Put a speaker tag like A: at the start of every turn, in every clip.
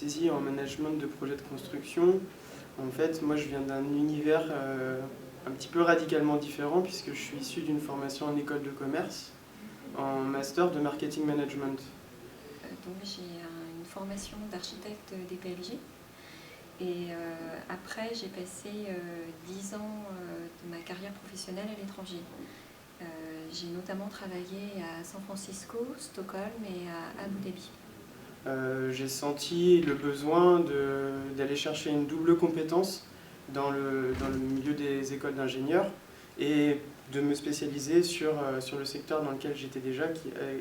A: saisie en management de projets de construction. En fait, moi je viens d'un univers un petit peu radicalement différent puisque je suis issu d'une formation en école de commerce, en master de marketing management.
B: Donc j'ai une formation d'architecte des PLG et après j'ai passé 10 ans de ma carrière professionnelle à l'étranger. J'ai notamment travaillé à San Francisco, Stockholm et à Abu Dhabi.
A: J'ai senti le besoin d'aller chercher une double compétence dans le milieu des écoles d'ingénieurs et de me spécialiser sur le secteur dans lequel j'étais déjà,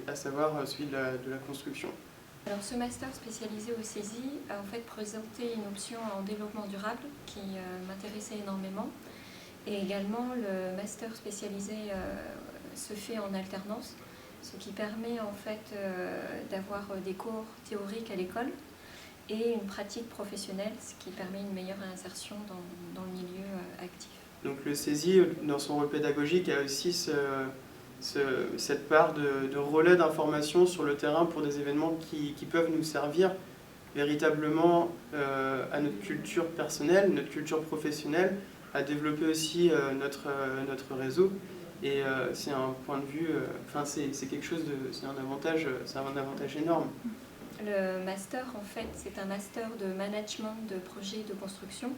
A: à savoir celui de la construction.
B: Alors ce master spécialisé au CESI a en fait présenté une option en développement durable qui m'intéressait énormément. Et également le master spécialisé se fait en alternance, ce qui permet en fait d'avoir des cours théoriques à l'école et une pratique professionnelle, ce qui permet une meilleure insertion dans le milieu actif.
A: Donc le CESI, dans son rôle pédagogique, a aussi cette part de relais d'information sur le terrain pour des événements qui peuvent nous servir véritablement à notre culture personnelle, notre culture professionnelle, à développer aussi notre réseau. Et c'est un point de vue, c'est quelque chose c'est un avantage énorme.
B: Le master, en fait, c'est un master de management de projets de construction.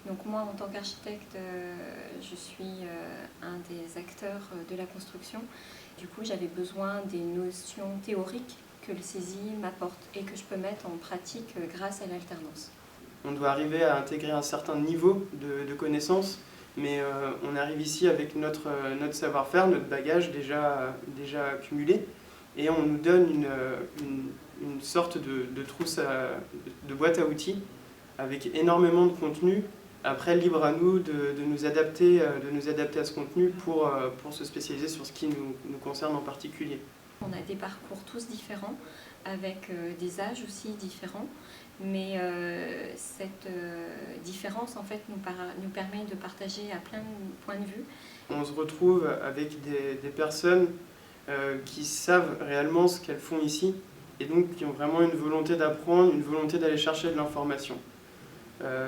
B: Donc moi, en tant qu'architecte, je suis un des acteurs de la construction. Du coup, j'avais besoin des notions théoriques que le CESI m'apporte et que je peux mettre en pratique grâce à l'alternance.
A: On doit arriver à intégrer un certain niveau de connaissances, mais on arrive ici avec notre savoir-faire, notre bagage déjà accumulé, et on nous donne une sorte de trousse, de boîte à outils avec énormément de contenu. Après, libre à nous de nous adapter à ce contenu pour se spécialiser sur ce qui nous concerne en particulier.
B: On a des parcours tous différents, avec des âges aussi différents, mais cette différence en fait nous permet de partager à plein de points de vue.
A: On se retrouve avec des personnes qui savent réellement ce qu'elles font ici et donc qui ont vraiment une volonté d'apprendre, une volonté d'aller chercher de l'information.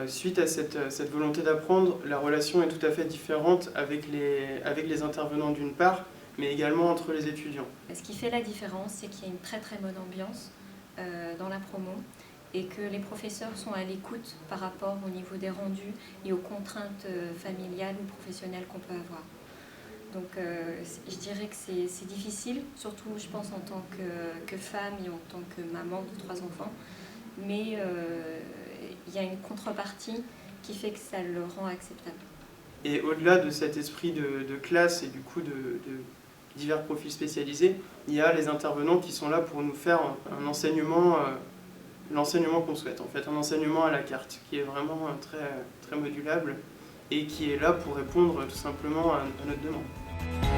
A: Suite à cette volonté d'apprendre, la relation est tout à fait différente avec les intervenants d'une part, mais également entre les étudiants.
B: Ce qui fait la différence, c'est qu'il y a une très très bonne ambiance dans la promo et que les professeurs sont à l'écoute par rapport au niveau des rendus et aux contraintes familiales ou professionnelles qu'on peut avoir. Donc je dirais que c'est difficile, surtout je pense en tant que femme et en tant que maman de 3 enfants, mais il y a une contrepartie qui fait que ça le rend acceptable.
A: Et au-delà de cet esprit de classe et du coup de divers profils spécialisés, il y a les intervenants qui sont là pour nous faire un enseignement, l'enseignement qu'on souhaite, en fait, un enseignement à la carte, qui est vraiment très, très modulable et qui est là pour répondre tout simplement à notre demande.